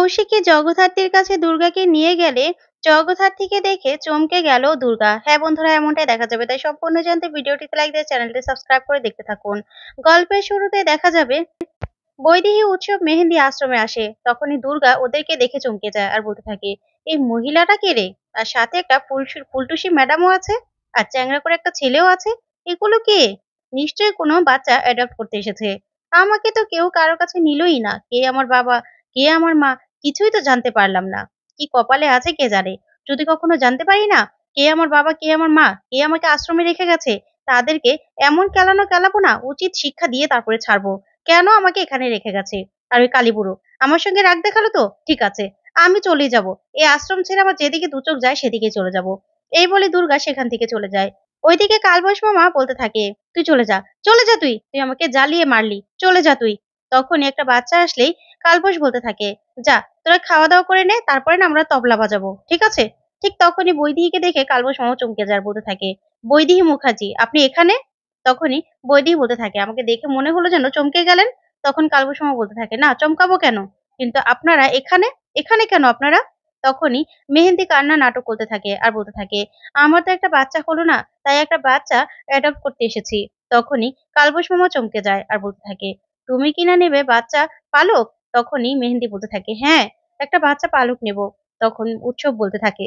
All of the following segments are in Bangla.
কৌশিকী জগদ্ধাত্রীর কাছে দুর্গাকে নিয়ে গেলে জগদ্ধাত্রীকে দেখে চমকে গেল দুর্গা। হ্যাঁ বন্ধুরা, এমনটাই দেখা যাবে। তাই সম্পূর্ণ জানতে ভিডিওটিতে লাইক দিয়ে চ্যানেলটি সাবস্ক্রাইব করে দেখতে থাকুন। গল্পের শুরুতে দেখা যাবে বৈদেহী উৎসব মেহেন্দি আশ্রমে আসে। তখনই দুর্গা ওদেরকে দেখে চমকে যায় আর বলতে থাকে, এই মহিলাটা কে রে? আর সাথে একটা ফুলটুসি ম্যাডামও আছে, আর চ্যাংড়া করে একটা ছেলেও আছে। এগুলো কে? নিশ্চয়ই কোনো বাচ্চা অ্যাডপ্ট করতে এসেছে। আমাকে তো কেউ কারো কাছে নিলই না। কে আমার বাবা, কে আমার মা, কিছুই তো জানতে পারলাম না। কি কপালে আছে কে জানে। যদি কখনো জানতে পারি না কে আমার বাবা, কে আমার মা, কে আমাকে আশ্রমে রেখে গেছে, তাদেরকে এমন কেলাবো না, উচিত শিক্ষা দিয়ে তারপরে ছাড়বো। কেন আমাকে এখানে রেখে গেছে? আর ওই কালীবুড়ো আমার সঙ্গে রাগ দেখালো তো? ঠিক আছে, আমি চলেই যাব। এই আশ্রম ছেড়ে আমার যেদিকে দু চোখ যায় সেদিকেই চলে যাব। এই বলে দুর্গা সেখান থেকে চলে যায়। ওইদিকে কালবৈশ মামা বলতে থাকে, তুই চলে যা, চলে যা তুই। তুই আমাকে জ্বালিয়ে মারলি, চলে যা তুই। তখনই একটা বাচ্চা আসলেই কালবৈশ বলতে থাকে, যা তোরা খাওয়া-দাওয়া করে নে, তারপরে না আমরা তবলা বাজাবো। ঠিক আছে? ঠিক তখনই বৈদেহীকে দেখে কালবৈশ মামা চমকে যায় আর বলতে থাকে, বৈদেহী মুখার্জি, আপনি এখানে? তখনই বৈদেহী বলতে থাকে, আমাকে দেখে মনে হলো যেন চমকে গেলেন। তখন কালবৈশ মামা বলতে থাকে, না চমকাবো কেন? কিন্তু আপনারা এখানে? এখানে কেন আপনারা? তখনই মেহেন্দি কান্না নাটক করতে থাকে আর বলতে থাকে, আমার তো একটা বাচ্চা হলো না, তাই একটা বাচ্চা অ্যাডপ্ট করতে এসেছি। তখনই কালবৈশ মামা চমকে যায় আর বলতে থাকে, তুমি কিনা নেবে বাচ্চা পালক? তখনই মেহেন্দি বলতে থাকে, হ্যাঁ, একটা বাচ্চা পালক নেব। তখন উৎসব বলতে থাকে,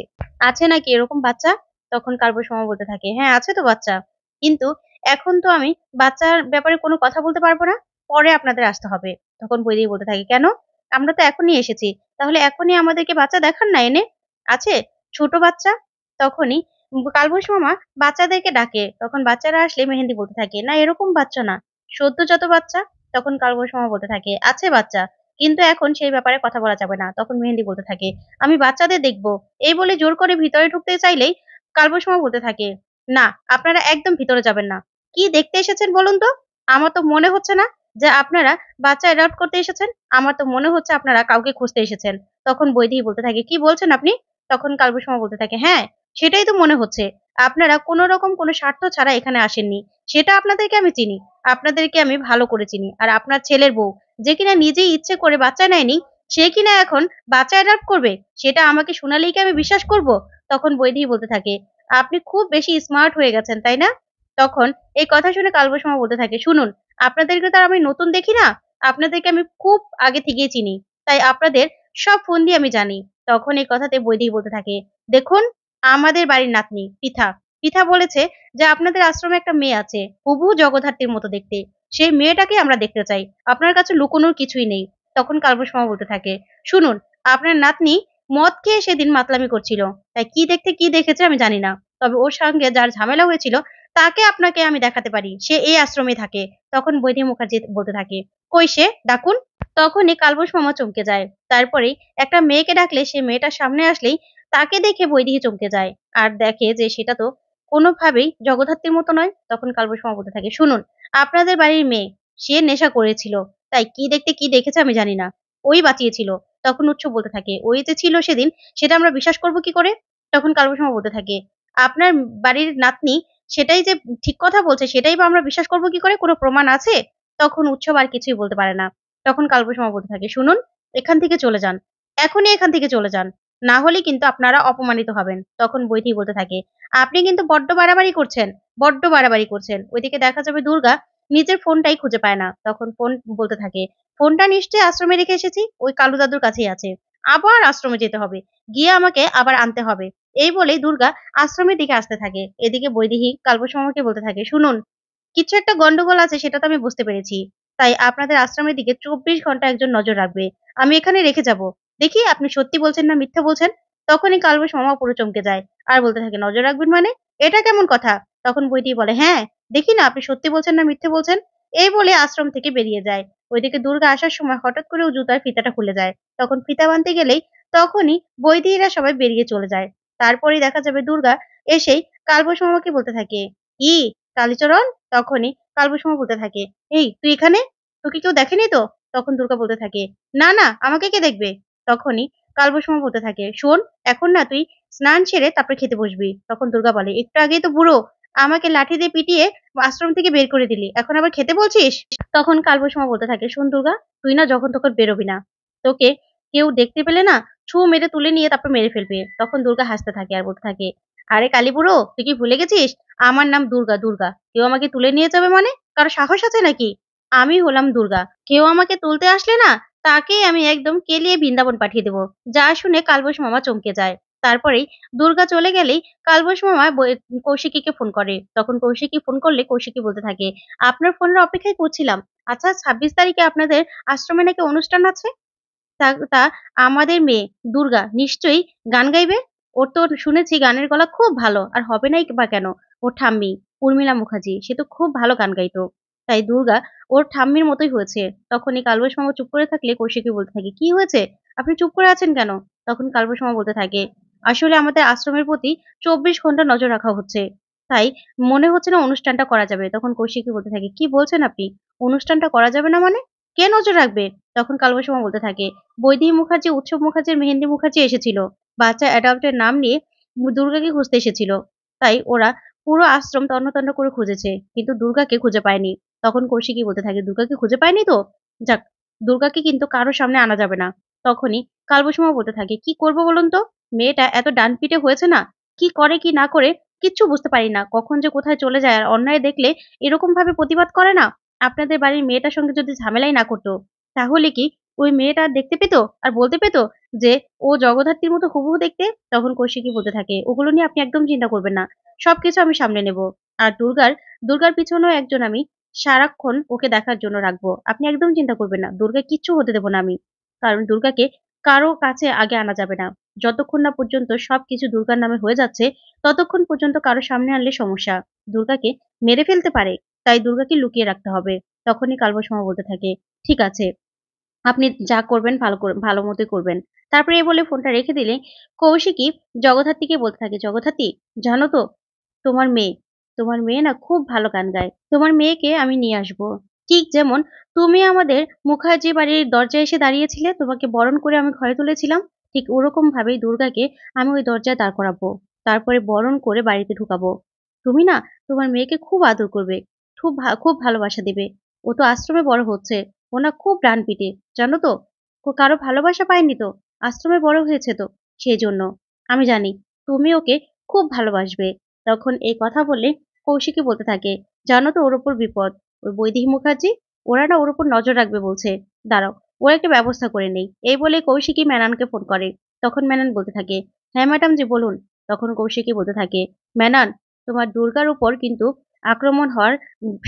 আছে নাকি এরকম বাচ্চা? তখন কালবৈশ মামা বলতে থাকে, হ্যাঁ আছে তো বাচ্চা, কিন্তু এখন তো আমি বাচ্চার ব্যাপারে কোনো কথা বলতে পারবো না, পরে আপনাদের আসতে হবে। তখন বৈদেহী বলতে থাকে, কেন? আমরা তো এখনই এসেছি, তাহলে এখনই আমাদেরকে বাচ্চা দেখান না এনে। আছে ছোট বাচ্চা? তখনই কালবৈশ মামা বাচ্চাদেরকে ডাকে। তখন বাচ্চারা আসলে মেহেন্দি বলতে থাকে, না এরকম বাচ্চা না, সদ্যোজাত বাচ্চা। তখন কালবৈশ মামা বলতে থাকে, আছে বাচ্চা, কিন্তু এখন সেই ব্যাপারে কথা বলা যাবে না। তখন মেহেন্দি বলতে থাকে, আমি বাচ্চাদের দেখবো। এই বলে জোর করে ভিতরে ঢুকতে চাইলেই কালবৈশ মামা বলতে থাকে, না আপনারা একদম ভিতরে যাবেন না। কি দেখতে এসেছেন বলুন তো? আমার তো মনে হচ্ছে না যে আপনারা বাচ্চা অ্যাডপ্ট করতে এসেছেন। আমার তো মনে হচ্ছে আপনারা কাউকে খুঁজতে এসেছেন। তখন বৈদেহী বলতে থাকে, কি বলছেন আপনি? তখন কালবৈশ মামা বলতে থাকে, হ্যাঁ, সেটাই তো মনে হচ্ছে। আপনারা কোন রকম কোন স্বার্থ ছাড়া এখানে আসেননি। সেটা আপনাদেরকে আমি চিনি। আপনাদেরকে আমি ভালো করে চিনি। আর আপনার ছেলের বউ, যে কিনা নিজেই ইচ্ছে করে বাচ্চা নেয়নি, সে কিনা এখন বাচ্চা অ্যাডপ্ট করবে, সেটা আমাকে শোনালেই কি আমি বিশ্বাস করব? তখন বৈদেহী বলতে থাকে, আপনি খুব বেশি স্মার্ট হয়ে গেছেন, তাই না? তখন এই কথা শুনে কালবৈশ মামা বলতে থাকে, শুনুন, আপনাদেরকে তো আর আমি নতুন দেখি না। আপনাদেরকে আমি খুব আগে থেকেই চিনি। তাই আপনাদের সব ফন্দি আমি জানি। তখন এই কথাতে বৈদেহী বলতে থাকে, দেখুন, আমাদের বাড়ির নাতনি পৃথা। পৃথা বলেছে যে আপনাদের আশ্রমে একটা মেয়ে আছে, হুবহু জগদ্ধাত্রীর মতো দেখতে। সেই মেয়েটাকে আমরা দেখতে চাই। আপনার কাছে লুকোনোর কিছুই নেই। তখন কালবৈশ মামা বলতে থাকে, শুনুন, আপনার নাতনি মদ খেয়ে সেদিন মাতলামি করছিল। তাই কি দেখতে কি দেখেছে আমি জানি না। তবে ওর সঙ্গে যার ঝামেলা হয়েছিল তাকে আপনাকে আমি দেখাতে পারি। সে এই আশ্রমে থাকে। তখন বৈদেহী মুখার্জি বলতে থাকে, কই সে? ডাকুন। তখনই কালবৈশ মামা চমকে যায়। তারপরেই একটা মেয়েকে ডাকলে সে মেয়েটার সামনে আসলেই তাকে দেখে বৈদেহী চমকে যায়। আর দেখে যে সেটা তো কোনোভাবেই জগদ্ধাত্রীর মতো নয়। তখন কালবৈশ মামা বলতে থাকে, শুনুন, আপনাদের বাড়ির মেয়ে, সে নেশা করেছিল। তাই কি দেখতে কি দেখেছে আমি জানি না। ওই বাঁচিয়েছিল। তখন উৎসব বলতে থাকে, ওই যে ছিল সেদিন, সেটা আমরা বিশ্বাস করব কি করে? তখন কালবৈশ মামা বলতে থাকে, আপনার বাড়ির নাতনি সেটাই যে ঠিক কথা বলছে, সেটাই বা আমরা বিশ্বাস করব কি করে? কোনো প্রমাণ আছে? তখন উৎসব আর কিছুই বলতে পারে না। তখন কালবৈশ মামা বলতে থাকে, শুনুন, এখান থেকে চলে যান। এখনই এখান থেকে চলে যান। না হলে কিন্তু আপনারা অপমানিত হবেন। তখন বৈদেহী বলতে থাকে, আপনি কিন্তু বড্ড বাড়াবাড়ি করছেন, বড্ড বাড়াবাড়ি করছেন। ওইদিকে দেখা যাবে দুর্গা নিজের ফোনটাই খুঁজে পায় না। তখন ফোন বলতে থাকে, ফোনটা নিশ্চয়ই আশ্রমে রেখে এসেছি, ওই কালু দাদুর কাছেই আছে। আবার আশ্রমে যেতে হবে। গিয়ে আমাকে আবার আনতে হবে। এই বলেই দুর্গা আশ্রমের দিকে আসতে থাকে। এদিকে বৈদেহী কালবৈশ মামাকে বলতে থাকে, শুনুন, কিছু একটা গন্ডগোল আছে সেটা তো আমি বুঝতে পেরেছি। তাই আপনাদের আশ্রমের দিকে ২৪ ঘন্টা একজন নজর রাখবে। আমি এখানে রেখে যাব। দেখি আপনি সত্যি বলছেন না মিথ্যা বলছেন। তখনই কালবৈশ মামা পুরো চমকে যায়। আর বলতে থাকে, নজর রাখবেন মানে? এটা কেমন কথা? তখন বৈদেহী বলে, হ্যাঁ, দেখি না আপনি সত্যি বলছেন না মিথ্যে বলছেন। এই বলে আশ্রম থেকে বেরিয়ে যায়। ওইদিকে দুর্গা আসার সময় হঠাৎ করে ও জুতার ফিতাটা খুলে যায়। তখন ফিতা বাঁধতে গেলেই তখনই বৈদেহীরা সবাই বেরিয়ে চলে যায়। তারপরেই দেখা যাবে দুর্গা এসেই কালবৈশ মামাকে বলতে থাকে, কি কালীচরণ? তখনই কালবৈশ মামা বলতে থাকে, এই তুই এখানে? তোকে কেউ দেখেনি তো? তখন দুর্গা বলতে থাকে, না না, আমাকে কে দেখবে? তখনই কালবৈশ মামা বলতে থাকে, শোন, এখন না তুই স্নান সেরে তারপরে খেতে বসবি। তখন দুর্গা বলে, একটু আগেই তো বুড়ো আমাকে লাঠি দিয়ে পিটিয়ে আশ্রম থেকে বের করে দিলি, এখন আবার খেতে বলছিস? তখন কালবৈশ মামা বলতে থাকে, শোন দুর্গা, তুই না যখন তখন বেরোবি না। তোকে কেউ দেখতে পেলে না ছোঁ মেরে তুলে নিয়ে তারপর মেরে ফেলবে। তখন দুর্গা হাসতে থাকে আর বলতে থাকে, "আরে কালীবুড়ো, তুই কি ভুলে গেছিস? আমার নাম দুর্গা, দুর্গা। কেউ আমাকে তুলে নিয়ে যাবে মানে? কারো সাহস আছে নাকি? আমি হলাম দুর্গা। কেউ আমাকে তুলতে আসলে না তাকেই আমি একদম কেলিয়ে বৃন্দাবন পাঠিয়ে দেব।" যা শুনে কালবোস মামা চমকে যায়। তারপরেই দুর্গা চলে গেলেই কালবোস মামা কৌশিকীকে ফোন করে। তখন কৌশিকী ফোন করলে কৌশিকী বলতে থাকে, "আপনার ফোনের অপেক্ষাই করছিলাম। আচ্ছা ২৬ তারিখে আপনাদের আশ্রমে নাকি অনুষ্ঠান আছে? তা আমাদের মেয়ে দুর্গা নিশ্চয়ই গান গাইবে? ওর তো শুনেছি গানের গলা খুব ভালো। আর হবে নাই বা কেন? ওর ঠাম্মি উর্মিলা মুখার্জি সে তো খুব ভালো গান গাইতো। তাই দুর্গা ওর ঠাম্মির মতোই হয়েছে।" তখনই কালবোস মামা চুপ করে থাকলে কৌশিকী বলতে থাকে, "কি হয়েছে? আপনি চুপ করে আছেন কেন?" তখন কালবোস মামা বলতে থাকে, "আসলে আমাদের আশ্রমের প্রতি ২৪ ঘন্টা নজর রাখা হচ্ছে। তাই মনে হচ্ছে না অনুষ্ঠানটা করা যাবে।" তখন কৌশিকী বলতে থাকে, "কি বলছেন আপনি? অনুষ্ঠানটা করা যাবে না মানে? কে নজর রাখবে?" তখন কালবোস মামা বলতে থাকে, "বৈদেহী মুখার্জি, উৎসব মুখার্জির, মেহেন্দি মুখার্জি এসেছিল। বাচ্চা অ্যাডপ্টের নাম নিয়ে দুর্গাকে খুঁজতে এসেছিল। তাই ওরা পুরো আশ্রম তন্ন তন্ন করে খুঁজেছে। কিন্তু দুর্গাকে খুঁজে পায়নি।" তখন কৌশিকী বলতে থাকে, "দুর্গাকে খুঁজে পায়নি তো? যাক, দুর্গাকে কিন্তু কারো সামনে আনা যাবে না।" তখনই কালবোস মামা বলতে থাকে, "কি করব বলুন তো? মেয়েটা এত ডানপিটে হয়েছে না, কি করে কি না করে কিচ্ছু বুঝতে পারি না। কখন যে কোথায় চলে যায় আর অন্যায় দেখলে এরকমভাবে প্রতিবাদ করে না? আপনাদের বাড়ির মেয়েটার সঙ্গে যদি ঝামেলাই না করত, তাহলে কি ওই মেয়েটা দেখতে পেত আর বলতে পেত যে ও জগদ্ধাত্রীর মতো হুবহু দেখতে?" তখন কৌশিকী বলতে থাকে, "ওগুলো নিয়ে আপনি একদম চিন্তা করবেন না। সবকিছু আমি সামলে নেব। আর দুর্গার পিছনেও একজন আমি সারাক্ষণ ওকে দেখার জন্য রাখবো। আপনি একদম চিন্তা করবেন না। দুর্গার কিচ্ছু হতে দেব না আমি। কারণ দুর্গাকে কারো কাছে আগে আনা যাবে না। যতক্ষণ না পর্যন্ত সবকিছু দুর্গার নামে হয়ে যাচ্ছে, ততক্ষণ পর্যন্ত কারো সামনে আনলে সমস্যা। দুর্গাকে মেরে ফেলতে পারে। তাই দুর্গাকে লুকিয়ে রাখতে হবে।" তখনই কালবোস মামা বলতে থাকে, "ঠিক আছে। আপনি যা করবেন ভালো মতোই করবেন।" তারপরে এই বলে ফোনটা রেখে দিলে কৌশিকী জগদ্ধাত্রীকে বলতে থাকে, "জগদ্ধাত্রী, জানো তো তোমার মেয়ে, তোমার মেয়ে না খুব ভালো গান গায়। তোমার মেয়েকে আমি নিয়ে আসবো। ঠিক যেমন তুমি আমাদের মুখার্জি বাড়ির দরজায় এসে দাঁড়িয়েছিলে, তোমাকে বরণ করে আমি ঘরে তুলেছিলাম, ঠিক ওরকম ভাবেই দুর্গাকে আমি ওই দরজায় দাঁড় করাবো। তারপরে বরণ করে বাড়িতে ঢুকাবো। তুমি না তোমার মেয়েকে খুব আদর করবে, খুব ভালোবাসা দিবে। ও তো আশ্রমে বড় হচ্ছে। ও না খুব ডানপিটে, জানো তো? কারো ভালোবাসা পায়নি তো। আশ্রমে বড় হয়েছে তো। সেজন্য। আমি জানি তুমি ওকে খুব ভালোবাসবে।" তখন এই কথা বলে কৌশিকী বলতে থাকে, "জানো তো ওর উপর বিপদ। ওই বৈদেহী মুখার্জি, ওরা না ওর উপর নজর রাখবে বলছে। দাঁড়াও, ওর একটা ব্যবস্থা করে নেই।" এই বলে কৌশিকী মেননকে ফোন করে। তখন মেনন বলতে থাকে, "হ্যাঁ ম্যাডাম জি বলুন।" তখন কৌশিকী বলতে থাকে, "মেনন, তোমার দুর্গার উপর কিন্তু আক্রমণ হওয়ার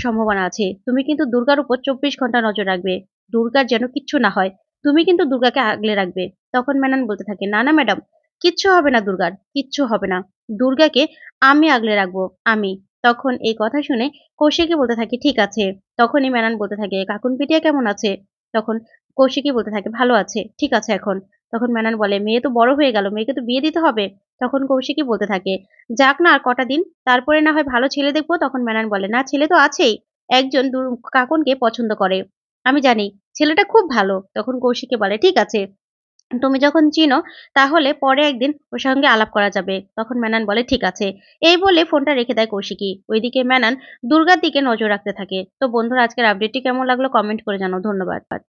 সম্ভাবনা আছে। তুমি কিন্তু দুর্গার উপর ২৪ ঘন্টা নজর রাখবে। দুর্গার যেন কিচ্ছু না হয়। তুমি কিন্তু দুর্গাকে আগলে রাখবে।" তখন মেনন বলতে থাকে, "না, না ম্যাডাম, কিচ্ছু হবে না দুর্গার, কিচ্ছু হবে না। দুর্গাকে আমি আগলে রাখবো, আমি।" তখন এই কথা শুনে কৌশিকী বলতে থাকে, "ঠিক আছে।" তখনই মেনন বলতে থাকে, "কাকুন পিটিয়া কেমন আছে?" তখন কৌশিকী বলতে থাকে, "ভালো আছে, ঠিক আছে এখন।" তখন মেনন বলে, "মেয়ে তো বড় হয়ে গেল, মেয়েকে তো বিয়ে দিতে হবে।" তখন কৌশিকী বলতে থাকে, "যাক না আর কটা দিন, তারপরে না হয় ভালো ছেলে দেখবো।" তখন মেনন বলে, "না ছেলে তো আছেই। একজন কাকুনকে পছন্দ করে। আমি জানি ছেলেটা খুব ভালো।" তখন কৌশিকী বলে, "ঠিক আছে। তুমি যখন চিনো তাহলে পরে একদিন ওর সঙ্গে আলাপ করা যাবে।" তখন মেনন বলে, "ঠিক আছে।" এই বলে ফোনটা রেখে দেয় কৌশিকী। ওইদিকে মেনন দুর্গার দিকে নজর রাখতে থাকে। তো বন্ধুরা, আজকের আপডেটটি কেমন লাগলো কমেন্ট করে জানাও। ধন্যবাদ।